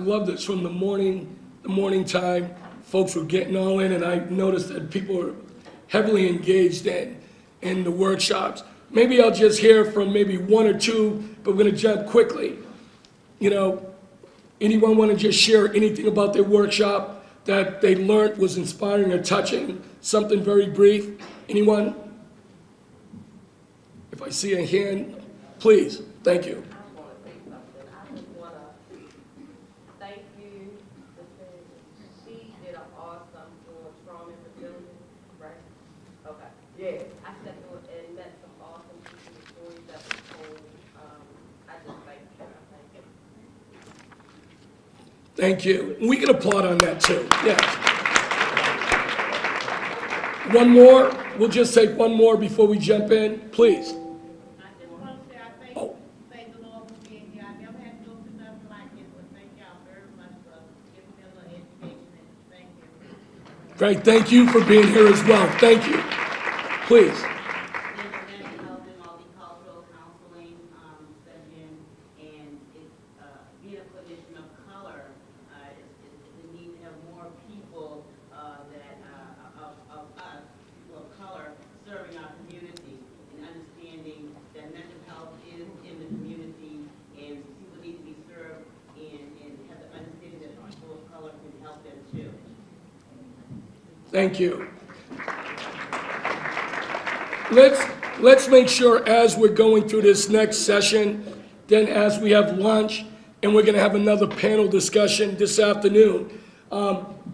love this from the morning time. Folks were getting all in, and I noticed that people were heavily engaged in the workshops. Maybe I'll just hear from maybe one or two, but we're going to jump quickly. You know, anyone want to just share anything about their workshop that they learned was inspiring or touching? Something very brief. Anyone? If I see a hand, please. Thank you. Yeah, I stepped on and met some awesome people, the stories that were told. I just thank you. Thank you. We can applaud on that too. Yes. One more. We'll just take one more before we jump in, please. I just want to say thank the Lord for being here. I never had to go through nothing like this, but thank y'all very much for giving me a little education, and thank you. Great. Thank you for being here as well. Thank you. Please. Mental health and multicultural counseling session, and it's being a clinician of color is the need to have more people of us, people of color, serving our community and understanding that mental health is in the community and people need to be served and have the understanding that people of color can help them too. Thank you. Let's make sure as we're going through this next session, then as we have lunch, and we're going to have another panel discussion this afternoon.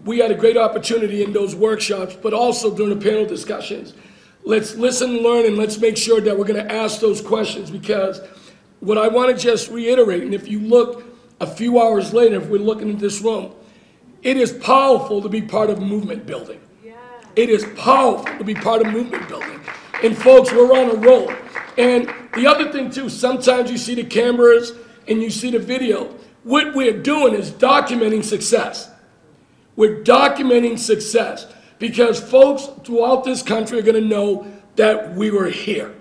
We had a great opportunity in those workshops, but also during the panel discussions. Let's listen and learn, and let's make sure that we're going to ask those questions, because what I want to just reiterate, and if you look a few hours later, if we're looking at this room, it is powerful to be part of movement building. Yeah. It is powerful to be part of movement building. And folks, we're on a roll. And the other thing too, sometimes you see the cameras and you see the video. What we're doing is documenting success. We're documenting success because folks throughout this country are going to know that we were here.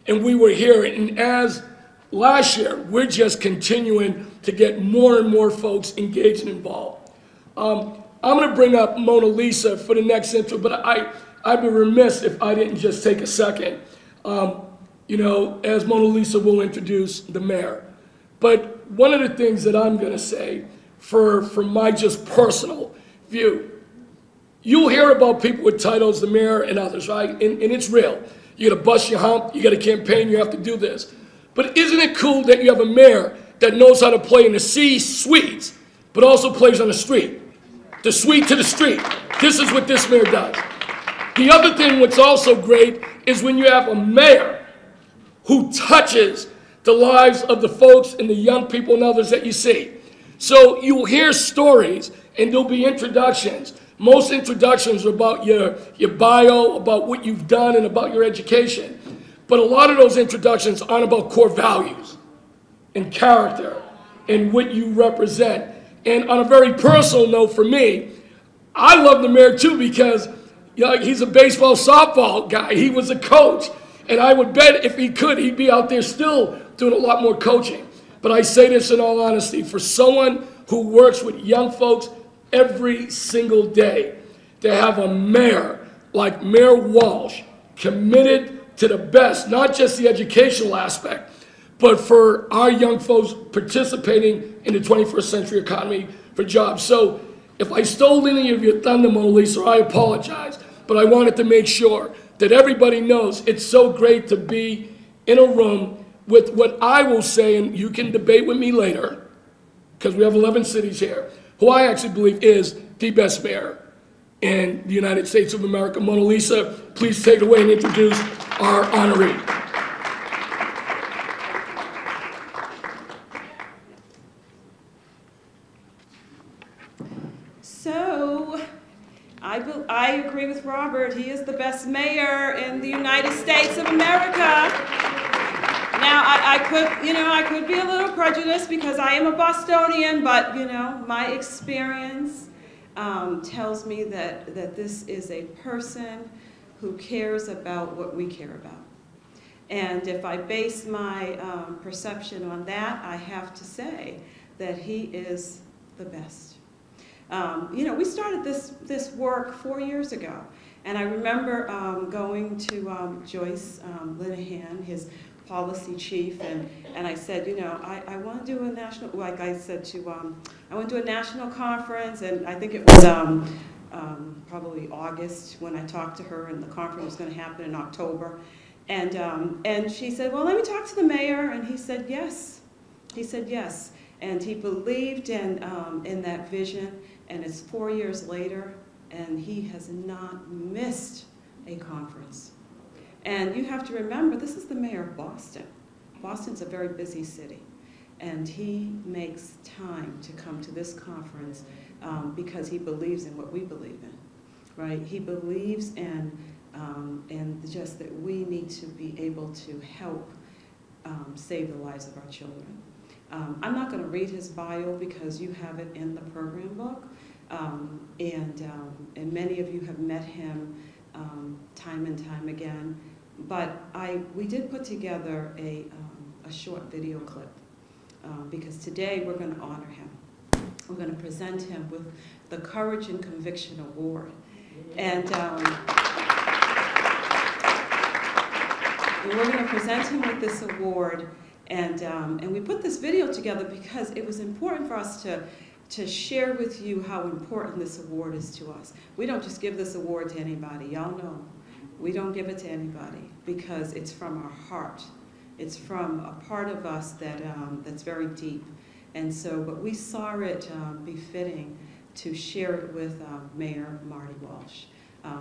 And we were here. And as last year, we're just continuing to get more and more folks engaged and involved. I'm going to bring up Mona Lisa for the next intro, but I'd be remiss if I didn't just take a second. You know, as Mona Lisa will introduce the mayor. But one of the things that I'm going to say from my just personal view, you'll hear about people with titles, the mayor and others, right? And it's real. You got to bust your hump, you got to campaign, you have to do this. But isn't it cool that you have a mayor that knows how to play in the C-suites, but also plays on the street? The suite to the street. This is what this mayor does. The other thing what's also great is when you have a mayor who touches the lives of the folks and the young people and others that you see. So you'll hear stories and there'll be introductions. Most introductions are about your bio, about what you've done and about your education. But a lot of those introductions aren't about core values and character and what you represent. And on a very personal note for me, I love the mayor too because he's a baseball, softball guy. He was a coach. And I would bet if he could, he'd be out there still doing a lot more coaching. But I say this in all honesty, for someone who works with young folks every single day, to have a mayor like Mayor Walsh committed to the best, not just the educational aspect, but for our young folks participating in the 21st century economy for jobs. So if I stole any of your thunder, Mona Lisa, I apologize. But I wanted to make sure that everybody knows it's so great to be in a room with what I will say, and you can debate with me later, because we have 11 cities here, who I actually believe is the best mayor in the United States of America. Mona Lisa, please take it away and introduce our honoree. So, I agree with Robert. He is the best mayor in the United States of America. Now, I could be a little prejudiced because I am a Bostonian, but, my experience tells me that this is a person who cares about what we care about. And if I base my perception on that, I have to say that he is the best. You know, we started this work 4 years ago, and I remember going to Joyce Linehan, his policy chief, and I said, you know, I want to do a national, like I said to, I want to do a national conference, and I think it was probably August when I talked to her, and the conference was going to happen in October, and she said, well, let me talk to the mayor, and he said yes. He said yes, and he believed in that vision, and it's 4 years later, and he has not missed a conference. And you have to remember, this is the mayor of Boston. Boston's a very busy city, and he makes time to come to this conference because he believes in what we believe in, right? He believes in just that we need to be able to help save the lives of our children. I'm not going to read his bio because you have it in the program book, and many of you have met him time and time again. But we did put together a short video clip because today we're going to honor him. We're going to present him with the Courage and Conviction Award, and we're going to present him with this award. And we put this video together because it was important for us to share with you how important this award is to us. We don't just give this award to anybody. Y'all know, we don't give it to anybody because it's from our heart. It's from a part of us that's very deep. And so, but we saw it befitting to share it with Mayor Marty Walsh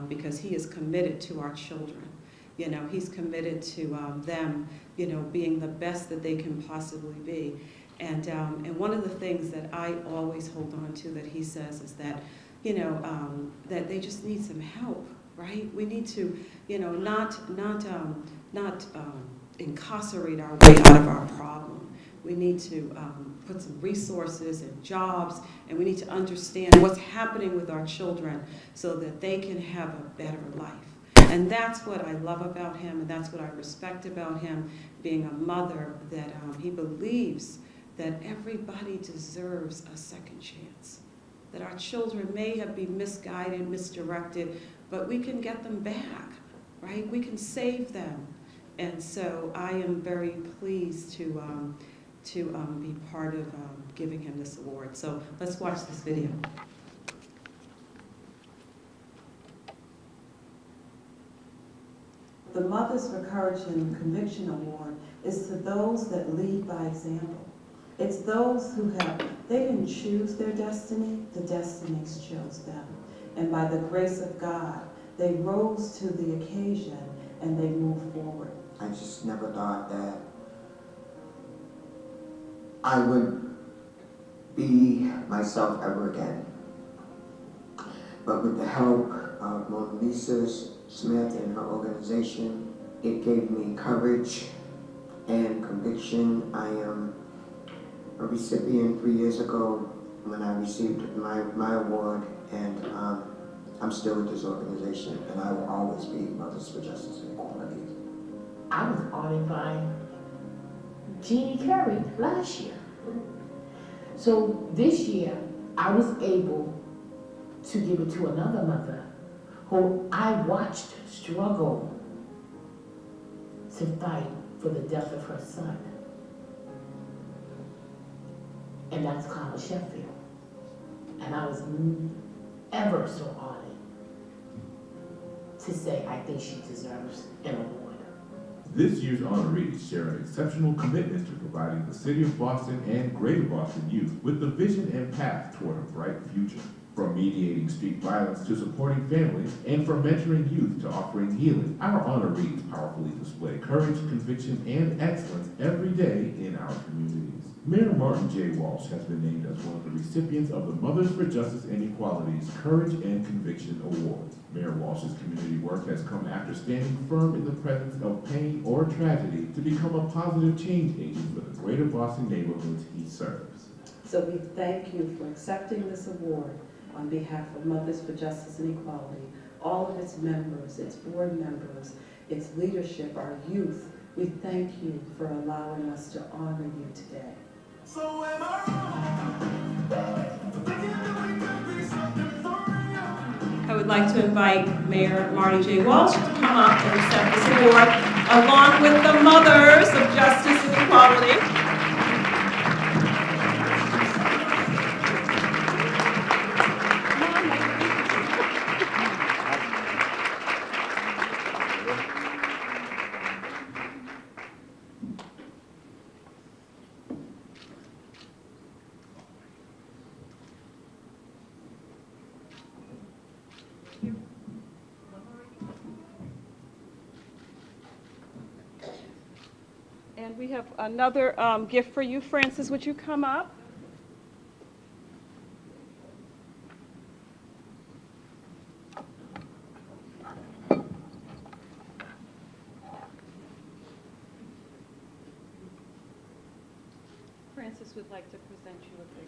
because he is committed to our children. You know, he's committed to them, you know, being the best that they can possibly be. And one of the things that I always hold on to that he says is that, you know, that they just need some help, right? We need to, you know, not incarcerate our way out of our problem. We need to put some resources and jobs, and we need to understand what's happening with our children so that they can have a better life. And that's what I love about him, and that's what I respect about him, being a mother, that he believes that everybody deserves a second chance, that our children may have been misguided, misdirected, but we can get them back, right? We can save them. And so I am very pleased to be part of giving him this award. So let's watch this video. The Mothers for Courage and Conviction Award is to those that lead by example. It's those who they didn't choose their destiny, the destinies chose them. And by the grace of God, they rose to the occasion and they moved forward. I just never thought that I would be myself ever again. But with the help of Mona Lisa Smith and her organization, it gave me courage and conviction. I am a recipient 3 years ago when I received my award, and I'm still with this organization, and I will always be Mothers for Justice and Equality. I was honored by Jeannie Curry last year. So this year, I was able to give it to another mother who I watched struggle to fight for the death of her son. And that's Carla Sheffield. And I was ever so honored to say I think she deserves an award. This year's honorees share an exceptional commitment to providing the City of Boston and Greater Boston youth with the vision and path toward a bright future. From mediating street violence to supporting families, and from mentoring youth to offering healing, our honorees powerfully display courage, conviction, and excellence every day in our communities. Mayor Martin J. Walsh has been named as one of the recipients of the Mothers for Justice and Equality's Courage and Conviction Award. Mayor Walsh's community work has come after standing firm in the presence of pain or tragedy to become a positive change agent for the Greater Boston neighborhoods he serves. So we thank you for accepting this award on behalf of Mothers for Justice and Equality, all of its members, its board members, its leadership, our youth. We thank you for allowing us to honor you today. So am I wrong? would like to invite Mayor Marty J. Walsh to come up and accept this award, along with the mothers of justice and equality. And we have another gift for you. Francis, would you come up? Francis would like to present you with this.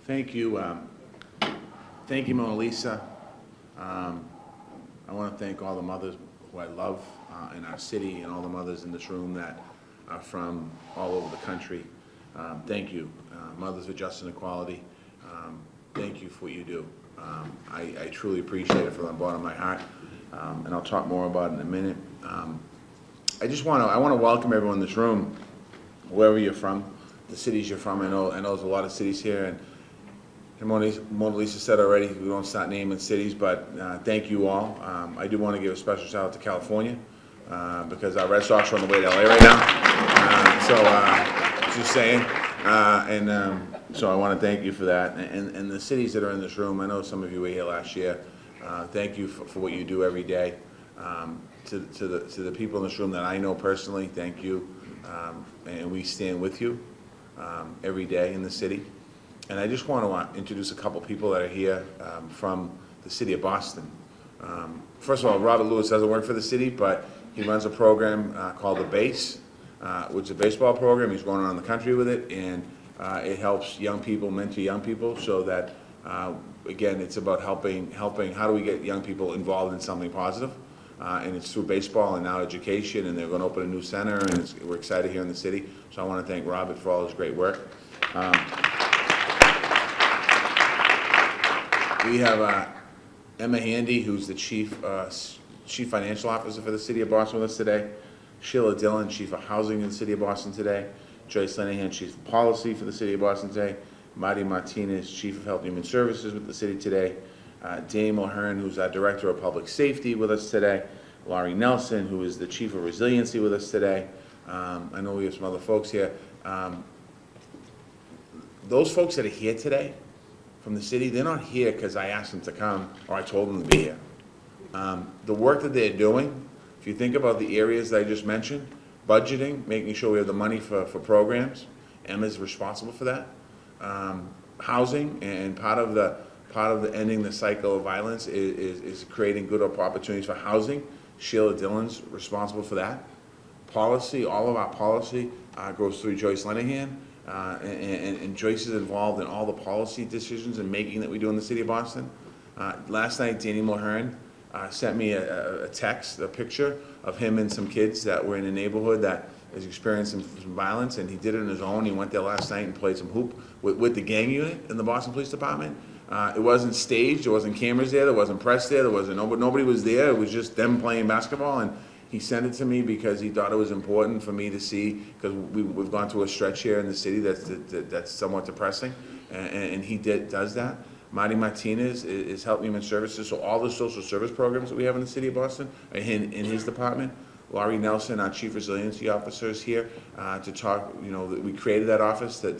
Thank you. Thank you, Mona Lisa. I want to thank all the mothers who I love in our city and all the mothers in this room that are from all over the country. Thank you. Mothers for Justice and Equality, thank you for what you do. I truly appreciate it from the bottom of my heart, and I'll talk more about it in a minute. I want to welcome everyone in this room, wherever you're from, the cities you're from. I know there's a lot of cities here, and Mona Lisa said already, we won't start naming cities, but thank you all. I do want to give a special shout out to California, because our Red Sox are on the way to LA right now. Just saying. So I want to thank you for that. And the cities that are in this room, I know some of you were here last year. Thank you for what you do every day. To the people in this room that I know personally, thank you. And we stand with you every day in the city. And I just want to introduce a couple people that are here from the city of Boston. First of all, Robert Lewis doesn't work for the city, but he runs a program called The Base, which is a baseball program. He's going around the country with it, and it helps young people, mentor young people, so that, again, it's about helping, how do we get young people involved in something positive? And it's through baseball and now education, and they're going to open a new center, and we're excited here in the city. So I want to thank Robert for all his great work. We have Emma Handy, who's the Chief Financial Officer for the City of Boston with us today. Sheila Dillon, Chief of Housing in the City of Boston today. Joyce Linehan, Chief of Policy for the City of Boston today. Marty Martinez, Chief of Health and Human Services with the city today. Dame O'Hearn, who's our Director of Public Safety with us today. Laurie Nelson, who is the Chief of Resiliency with us today. I know we have some other folks here. Those folks that are here today from the city, they're not here because I asked them to come or I told them to be here. The work that they're doing, if you think about the areas that I just mentioned, budgeting, making sure we have the money for programs, Emma's responsible for that. Housing, and part of the ending the cycle of violence is creating good opportunities for housing. Sheila Dillon's responsible for that. Policy, all of our policy goes through Joyce Linehan, and Joyce is involved in all the policy decisions and making that we do in the city of Boston. Last night, Danny Mulhern sent me a text, a picture of him and some kids that were in a neighborhood that is experiencing some violence, and he did it on his own. He went there last night and played some hoop with the gang unit in the Boston Police Department. It wasn't staged, there wasn't cameras there wasn't press there wasn't nobody was there. It was just them playing basketball, and he sent it to me because he thought it was important for me to see, because we've gone through a stretch here in the city that's somewhat depressing, and he does that. Marty Martinez is Health and Human Services, so all the social service programs that we have in the city of Boston are in his department. Laurie Nelson, our Chief Resiliency Officer, is here to talk. You know, we created that office to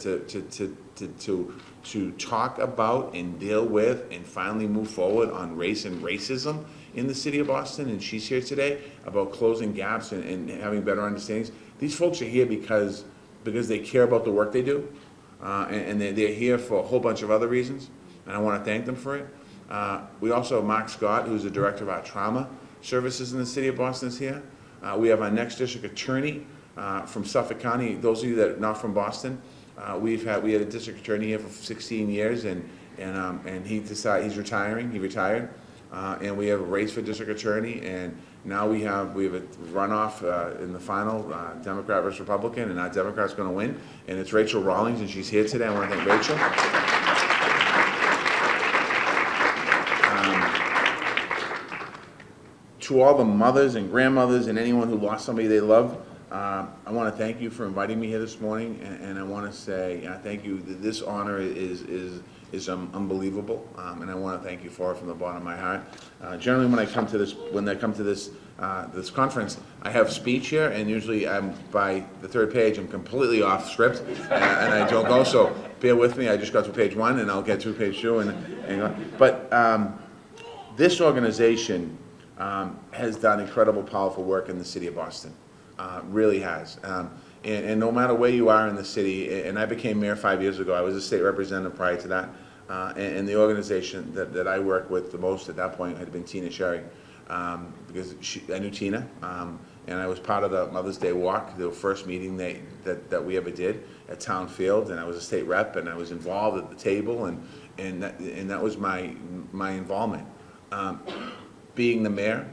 talk about and deal with and finally move forward on race and racism in the city of Boston. And she's here today about closing gaps and having better understandings. These folks are here because they care about the work they do, and they're here for a whole bunch of other reasons. And I want to thank them for it. We also have Mark Scott, who's the Director of our Trauma Services in the city of Boston, is here. We have our next district attorney, from Suffolk County. Those of you that are not from Boston, we had a district attorney here for 16 years, and he's retiring. He retired, and we have a race for district attorney, and now we have a runoff in the final, Democrat versus Republican, and our Democrat's going to win, and it's Rachel Rawlings, and she's here today. I want to thank Rachel. To all the mothers and grandmothers and anyone who lost somebody they love, I want to thank you for inviting me here this morning, and I want to say thank you. This honor is unbelievable, and I want to thank you for it from the bottom of my heart. Generally, when I come to this this conference, I have speech here, and usually by the third page I'm completely off script, and I don't go. So bear with me. I just got to page 1, and I'll get to page 2. But this organization has done incredible, powerful work in the city of Boston. Really has. And no matter where you are in the city, and I became mayor 5 years ago. I was a state representative prior to that. And the organization that I worked with the most at that point had been Tina Sherry, because I knew Tina, and I was part of the Mother's Day Walk, the first meeting that we ever did at Town Field, and I was a state rep, and I was involved at the table, and that was my involvement. Being the mayor,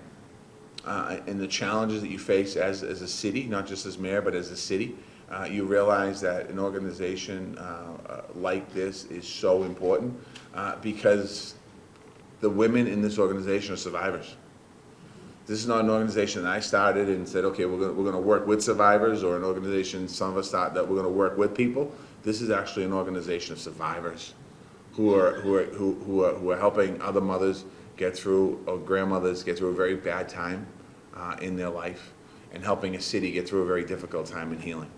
and the challenges that you face as a city, not just as mayor, but as a city, you realize that an organization like this is so important because the women in this organization are survivors. This is not an organization that I started and said, okay, we're going to work with survivors, or an organization some of us thought that we're going to work with people. This is actually an organization of survivors who are helping other mothers get through, or grandmothers get through a very bad time in their life, and helping a city get through a very difficult time in healing.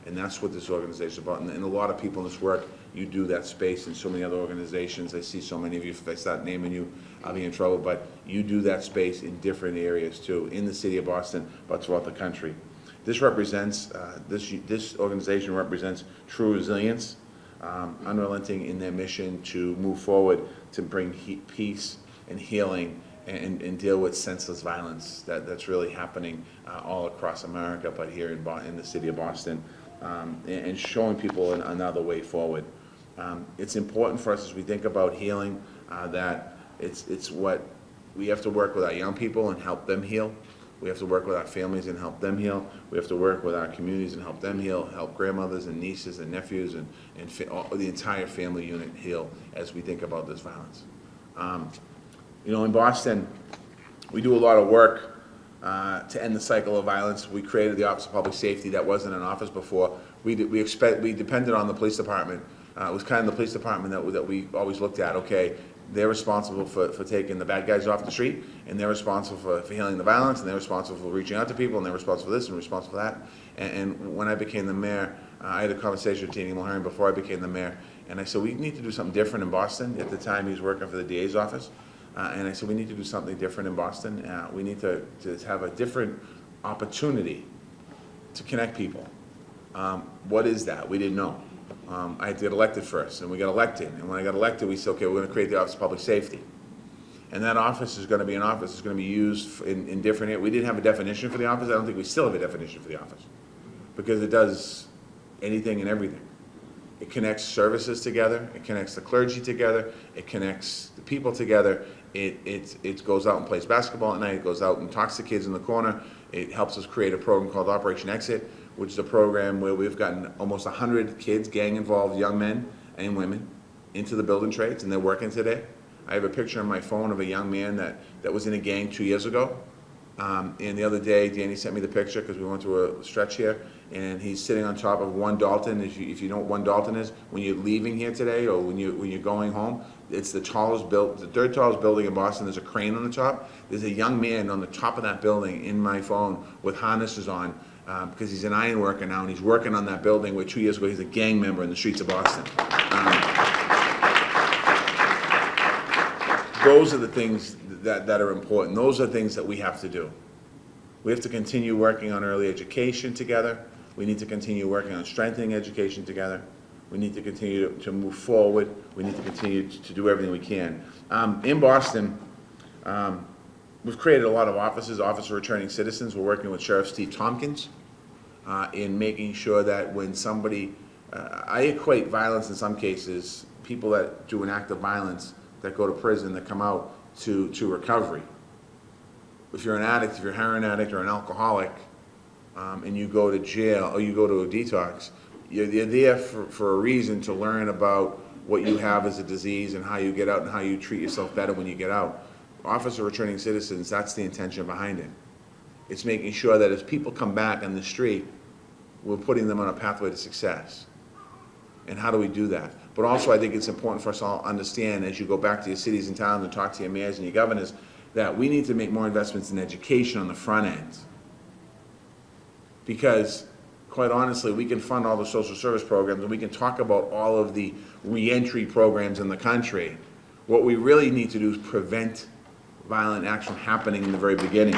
And that's what this organization is about. And a lot of people in this work, you do that space in so many other organizations. I see so many of you, if I start naming you, I'll be in trouble, but you do that space in different areas too, in the city of Boston, but throughout the country. This represents, this organization represents true resilience, unrelenting in their mission to move forward, to bring peace and healing, and deal with senseless violence that's really happening all across America, but here in the city of Boston, and showing people another way forward. It's important for us as we think about healing that it's what we have to work with our young people and help them heal. We have to work with our families and help them heal. We have to work with our communities and help them heal, help grandmothers and nieces and nephews and the entire family unit heal as we think about this violence. You know, in Boston, we do a lot of work to end the cycle of violence. We created the Office of Public Safety that wasn't in office before. We depended on the police department. It was kind of the police department that we always looked at. Okay, they're responsible for taking the bad guys off the street, and they're responsible for healing the violence, and they're responsible for reaching out to people, and they're responsible for this and responsible for that. And when I became the mayor, I had a conversation with Tina Mulhern before I became the mayor, and I said, we need to do something different in Boston. At the time, he was working for the DA's office. And I said, we need to do something different in Boston. We need to have a different opportunity to connect people. What is that? We didn't know. I had to get elected first, and we got elected. And when I got elected, we said, okay, we're going to create the Office of Public Safety. And that office is going to be an office that's going to be used in different areas. We didn't have a definition for the office. I don't think we still have a definition for the office, because it does anything and everything. It connects services together. It connects the clergy together. It connects the people together. It goes out and plays basketball at night. It goes out and talks to kids in the corner. It helps us create a program called Operation Exit, which is a program where we've gotten almost 100 kids, gang-involved young men and women, into the building trades, and they're working today. I have a picture on my phone of a young man that was in a gang 2 years ago. And the other day, Danny sent me the picture because we went through a stretch here, and he's sitting on top of 1 Dalton. If you know what 1 Dalton is, when you're leaving here today or when you're going home, it's the third tallest building in Boston. There's a crane on the top. There's a young man on the top of that building in my phone with harnesses on because he's an iron worker now, and he's working on that building where 2 years ago he's a gang member in the streets of Boston. Those are the things that are important. Those are things that we have to do. We have to continue working on early education together. We need to continue working on strengthening education together. We need to continue to move forward. We need to continue to do everything we can. In Boston, we've created a lot of offices, Office of Returning Citizens. We're working with Sheriff Steve Tompkins. in making sure that when somebody, I equate violence in some cases, people that do an act of violence, that go to prison, that come out to recovery. If you're an addict, if you're a heroin addict or an alcoholic, and you go to jail or you go to a detox, you're there for a reason, to learn about what you have as a disease and how you get out and how you treat yourself better when you get out. Officer Returning Citizens, that's the intention behind it. It's making sure that as people come back on the street, we're putting them on a pathway to success. And how do we do that? But also, I think it's important for us all to understand, as you go back to your cities and towns and talk to your mayors and your governors, that we need to make more investments in education on the front end. Because, quite honestly, we can fund all the social service programs and we can talk about all of the reentry programs in the country. What we really need to do is prevent violent acts from happening in the very beginning.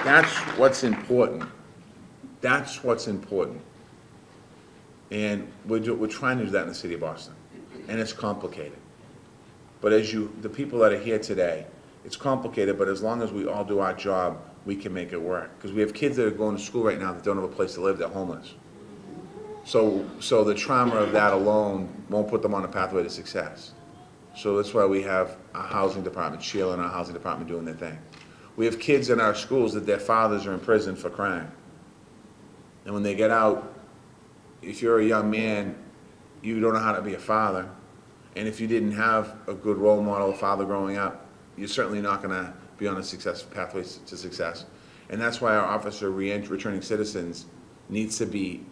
That's what's important. That's what's important. And we're trying to do that in the city of Boston. And it's complicated. But the people that are here today, it's complicated, but as long as we all do our job, we can make it work. Because we have kids that are going to school right now that don't have a place to live, they're homeless. So the trauma of that alone won't put them on a pathway to success. So that's why we have our housing department, Sheila and our housing department doing their thing. We have kids in our schools that their fathers are in prison for crime. And when they get out, if you're a young man, you don't know how to be a father. And if you didn't have a good role model father growing up, you're certainly not going to be on a pathway to success. And that's why our Officer Returning Citizens needs to be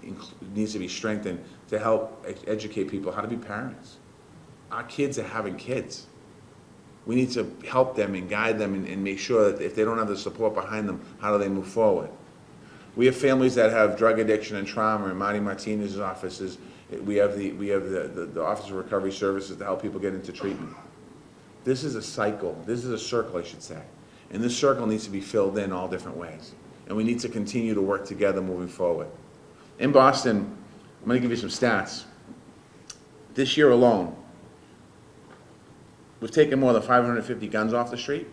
strengthened to help educate people how to be parents. Our kids are having kids. We need to help them and guide them and make sure that if they don't have the support behind them, how do they move forward? We have families that have drug addiction and trauma, and Marty Martinez's office is, we have the Office of Recovery Services to help people get into treatment. This is a cycle. This is a circle, I should say. And this circle needs to be filled in all different ways. And we need to continue to work together moving forward. In Boston, I'm going to give you some stats. This year alone, we've taken more than 550 guns off the street.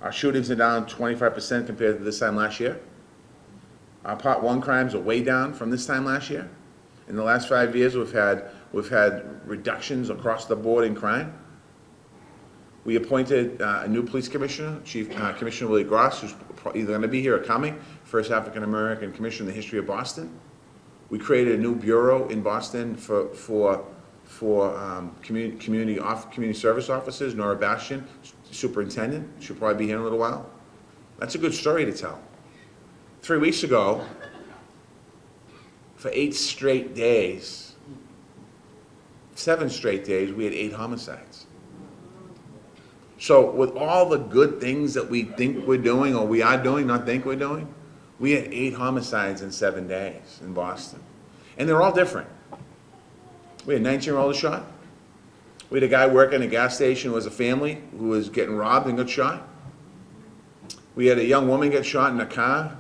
Our shootings are down 25% compared to this time last year. Our Part 1 crimes are way down from this time last year. In the last 5 years, we've had reductions across the board in crime. We appointed a new police commissioner, Chief Commissioner Willie Gross, who's either going to be here or coming, first African-American commissioner in the history of Boston. We created a new bureau in Boston for community service officers. Nora Bastian, superintendent, she'll probably be here in a little while. That's a good story to tell. 3 weeks ago, for 7 straight days, we had 8 homicides. So with all the good things that we think we're doing, or we are doing, not think we're doing, we had 8 homicides in 7 days in Boston. And they're all different. We had a 19-year-old shot. We had a guy working at a gas station who was a family who was getting robbed and got shot. We had a young woman get shot in a car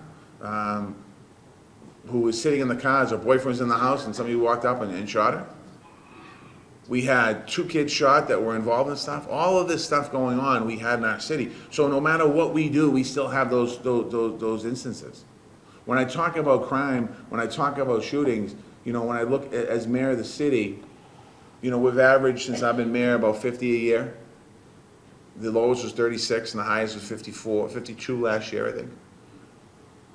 who was sitting in the car as her boyfriend was in the house and somebody walked up and shot her. We had 2 kids shot that were involved in stuff. All of this stuff going on we had in our city. So no matter what we do, we still have those instances. When I talk about crime, when I talk about shootings, you know, when I look as mayor of the city, you know, we've averaged, since I've been mayor, about 50 a year. The lowest was 36 and the highest was 52 last year, I think.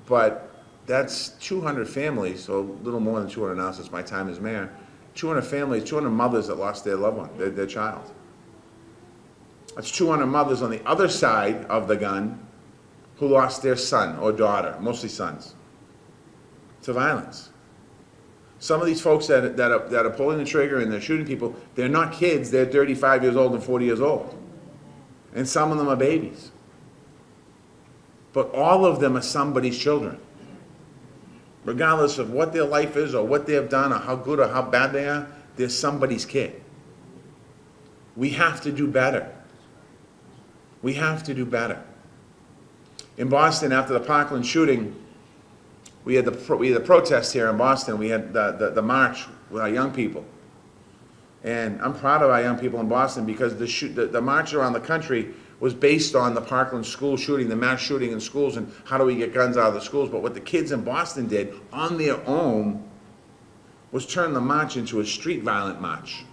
But that's 200 families, so a little more than 200 now since my time as mayor. 200 families, 200 mothers that lost their loved one, their child. That's 200 mothers on the other side of the gun who lost their son or daughter, mostly sons, to violence. Some of these folks that are pulling the trigger and they're shooting people, they're not kids, they're 35 years old and 40 years old. And some of them are babies. But all of them are somebody's children. Regardless of what their life is or what they have done or how good or how bad they are, they're somebody's kid. We have to do better. We have to do better. In Boston, after the Parkland shooting, we had the protest here in Boston. We had the march with our young people. And I'm proud of our young people in Boston because the march around the country was based on the Parkland school shooting, the mass shooting in schools, and how do we get guns out of the schools. But what the kids in Boston did on their own was turn the march into a street violent march.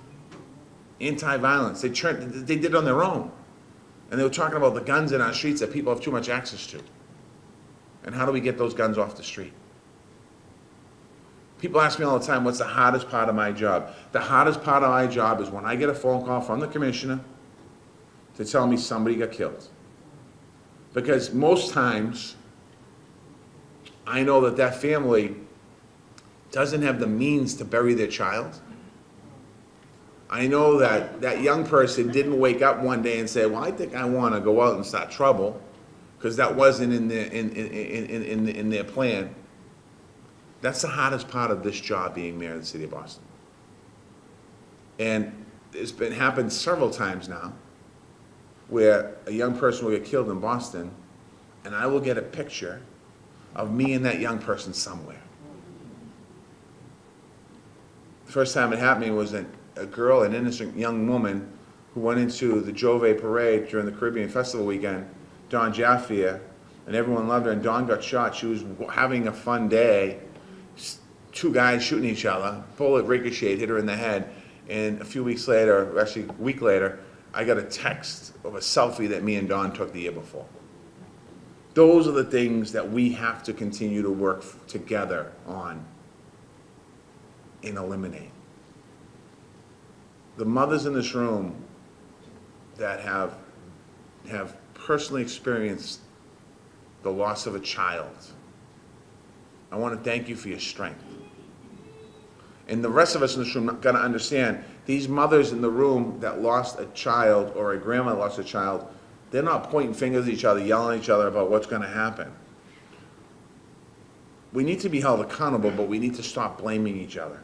Anti-violence. They did it on their own. And they were talking about the guns in our streets that people have too much access to. And how do we get those guns off the street? People ask me all the time, what's the hardest part of my job? The hardest part of my job is when I get a phone call from the commissioner to tell me somebody got killed. Because most times, I know that that family doesn't have the means to bury their child. I know that that young person didn't wake up one day and say, well, I think I want to go out and start trouble, because that wasn't in their plan. That's the hardest part of this job, being mayor of the city of Boston. And it's been happened several times now, where a young person will get killed in Boston, and I will get a picture of me and that young person somewhere. The first time it happened to me was a girl, an innocent young woman, who went into the Jove parade during the Caribbean Festival weekend, Dawn Jaffe, and everyone loved her, and Dawn got shot. She was having a fun day. Two guys shooting each other, bullet ricocheted, hit her in the head, and a few weeks later, actually a week later, I got a text of a selfie that me and Dawn took the year before. Those are the things that we have to continue to work together on and eliminate. The mothers in this room that have personally experienced the loss of a child, I want to thank you for your strength. And the rest of us in this room got to understand, these mothers in the room that lost a child, or a grandma that lost a child, they're not pointing fingers at each other, yelling at each other about what's going to happen. We need to be held accountable, but we need to stop blaming each other.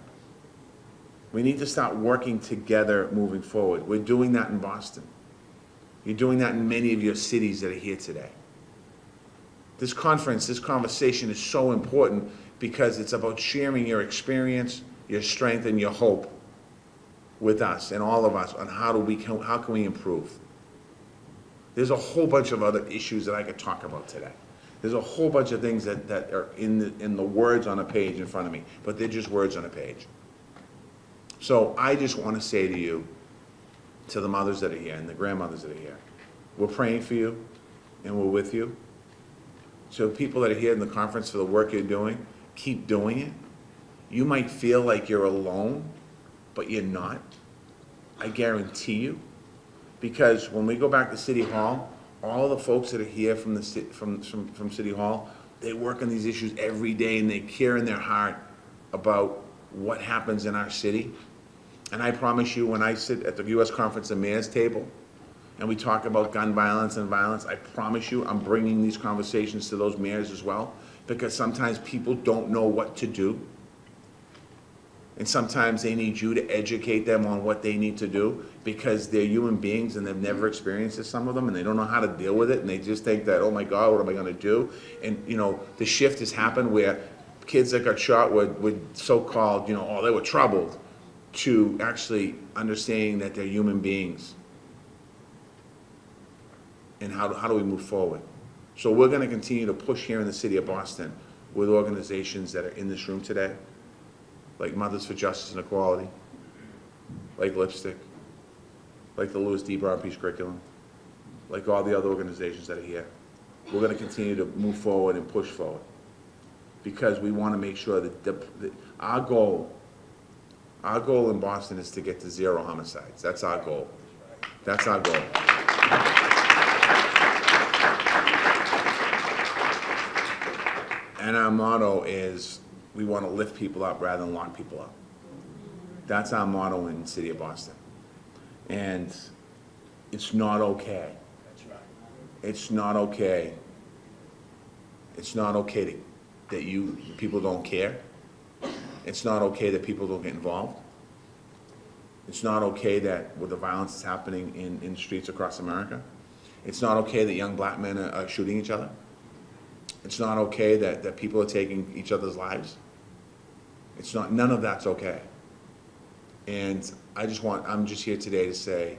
We need to start working together moving forward. We're doing that in Boston. You're doing that in many of your cities that are here today. This conference, this conversation is so important because it's about sharing your experience, your strength, and your hope with us and all of us on how can we improve. There's a whole bunch of other issues that I could talk about today. There's a whole bunch of things that are in the words on a page in front of me, but they're just words on a page. So I just want to say to you, to the mothers that are here and the grandmothers that are here, we're praying for you and we're with you. So people that are here in the conference, for the work you're doing, keep doing it. You might feel like you're alone, but you're not. I guarantee you. Because when we go back to City Hall, all the folks that are here from City Hall, they work on these issues every day and they care in their heart about what happens in our city. And I promise you, when I sit at the U.S. Conference of Mayors table and we talk about gun violence and violence, I promise you I'm bringing these conversations to those mayors as well, because sometimes people don't know what to do. And sometimes they need you to educate them on what they need to do, because they're human beings and they've never experienced it, some of them, and they don't know how to deal with it, and they just think that, oh my God, what am I going to do? And you know, the shift has happened where kids that got shot were so-called, you know, oh, they were troubled, to actually understanding that they're human beings. And how do we move forward? So we're going to continue to push here in the city of Boston with organizations that are in this room today, like Mothers for Justice and Equality, like Lipstick, like the Louis D. Brown Peace Curriculum, like all the other organizations that are here. We're going to continue to move forward and push forward, because we want to make sure that our goal in Boston is to get to 0 homicides. That's our goal. That's our goal. And our motto is, we want to lift people up rather than lock people up. That's our motto in the city of Boston. And it's not okay. It's not okay. It's not okay that people don't care. It's not okay that people don't get involved. It's not okay that with the violence that's happening in streets across America. It's not okay that young black men are shooting each other. It's not okay that people are taking each other's lives. It's not, none of that's okay. And I'm just here today to say,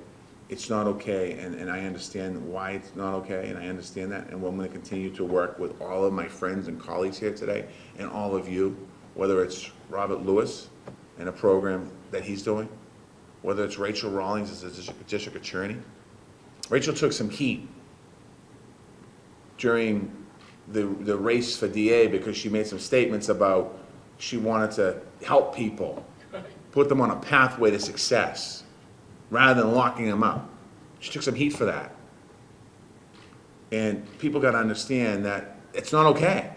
It's not okay, and I understand why it's not okay, and I understand that, and I'm going to continue to work with all of my friends and colleagues here today, and all of you, whether it's Robert Lewis and a program that he's doing, whether it's Rachel Rawlings as a district attorney. Rachel took some heat during the race for DA because she made some statements about she wanted to help people, put them on a pathway to success, rather than locking them up. She took some heat for that. And people got to understand that it's not okay.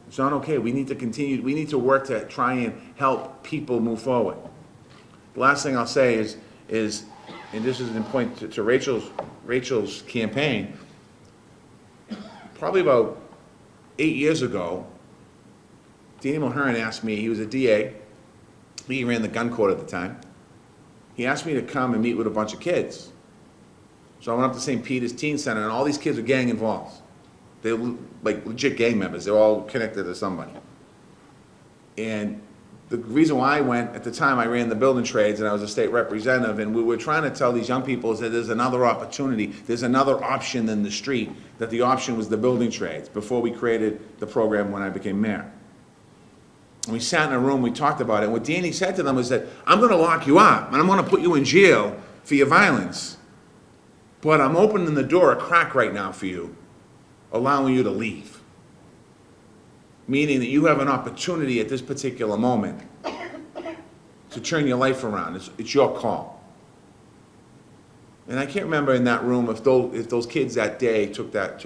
It's not okay. We need to continue, we need to work to try and help people move forward. The last thing I'll say is and this is in point to Rachel's campaign, probably about 8 years ago, Danny Mulhern asked me, he was a DA, he ran the gun court at the time. He asked me to come and meet with a bunch of kids. So I went up to St. Peter's Teen Center, and all these kids were gang involved. They were like legit gang members. They were all connected to somebody. And the reason why I went, at the time I ran the building trades and I was a state representative, and we were trying to tell these young people is that there's another opportunity, there's another option than the street, that the option was the building trades before we created the program when I became mayor. And we sat in a room, we talked about it, and what Danny said to them was that I'm going to lock you up and I'm going to put you in jail for your violence, but I'm opening the door a crack right now for you, allowing you to leave. Meaning that you have an opportunity at this particular moment to turn your life around. It's your call. And I can't remember in that room if those kids that day took that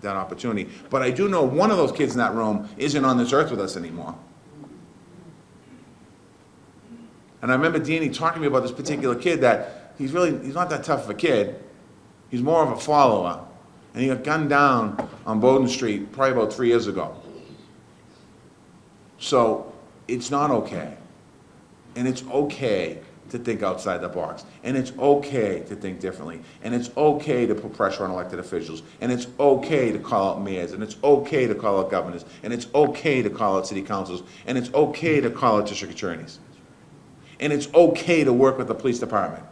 opportunity. But I do know one of those kids in that room isn't on this earth with us anymore. And I remember Danny talking to me about this particular kid that he's not that tough of a kid. He's more of a follower. And he got gunned down on Bowden Street probably about 3 years ago. So it's not okay. And it's okay to think outside the box. And it's okay to think differently. And it's okay to put pressure on elected officials. And it's okay to call out mayors. And it's okay to call out governors. And it's okay to call out city councils. And it's okay to call out district attorneys. And it's okay to work with the police department.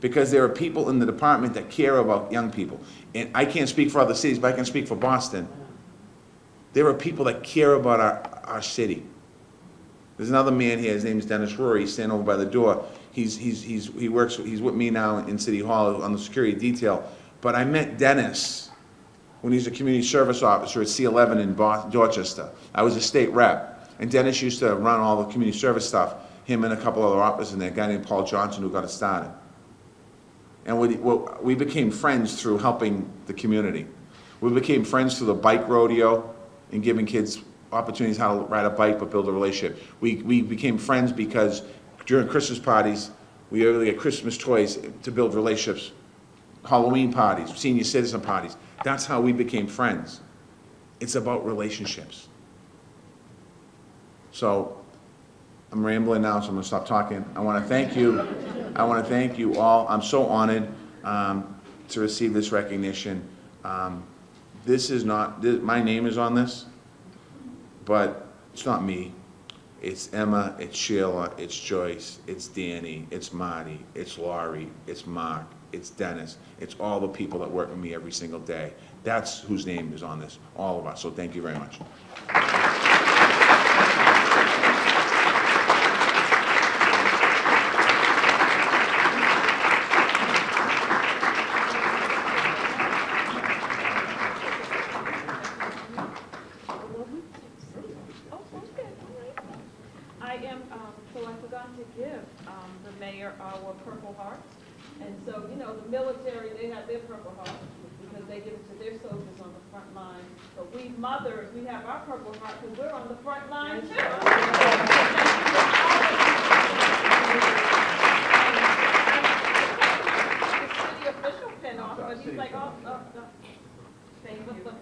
Because there are people in the department that care about young people. And I can't speak for other cities, but I can speak for Boston. There are people that care about our city. There's another man here, his name is Dennis Rory, he's standing over by the door. He's with me now in City Hall on the security detail. But I met Dennis when he was a community service officer at C11 in Dorchester. I was a state rep. And Dennis used to run all the community service stuff, him and a couple other officers, and a guy named Paul Johnson who got it started. And we became friends through helping the community. We became friends through the bike rodeo and giving kids opportunities how to ride a bike but build a relationship. We became friends because during Christmas parties, we really get Christmas toys to build relationships, Halloween parties, senior citizen parties. That's how we became friends. It's about relationships. So I'm rambling now, so I'm going to stop talking. I want to thank you. I want to thank you all. I'm so honored to receive this recognition. This is not, my name is on this, but it's not me. It's Emma, it's Sheila, it's Joyce, it's Danny, it's Marty, it's Laurie, it's Mark, it's Dennis. It's all the people that work with me every single day. That's whose name is on this, all of us. So thank you very much. So, you know, the military, they have their Purple Heart because they give it to their soldiers on the front line. But we mothers, we have our Purple Heart because we're on the front line too. The city official pin off, but he's like, oh, thank you.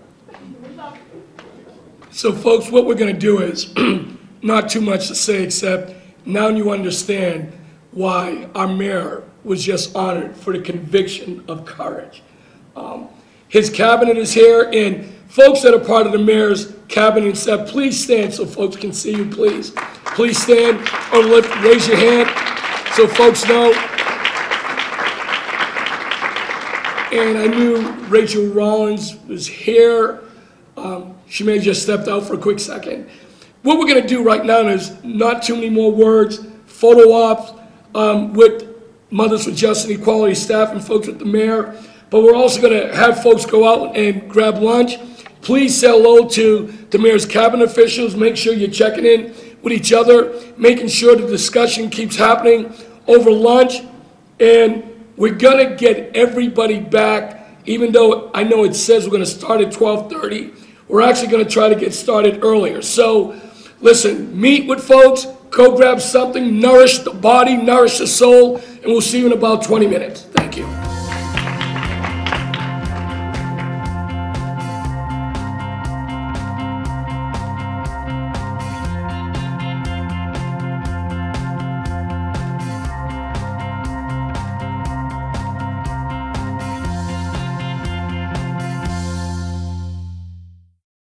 So folks, what we're going to do is, not too much to say except now you understand why our mayor was just honored for the conviction of courage. His cabinet is here, and folks that are part of the mayor's cabinet and staff, please stand so folks can see you, please. Please stand or raise your hand so folks know. and I knew Rachel Rollins was here. She may have just stepped out for a quick second. What we're gonna do right now is not too many more words, photo ops with Mothers for Justice and Equality staff and folks with the mayor, but we're also gonna have folks go out and grab lunch. Please say hello to the mayor's cabinet officials. Make sure you're checking in with each other, making sure the discussion keeps happening over lunch. And we're gonna get everybody back, even though I know it says we're gonna start at 12:30. We're actually gonna try to get started earlier. So listen, meet with folks, go grab something, nourish the body, nourish the soul, and we'll see you in about 20 minutes. Thank you.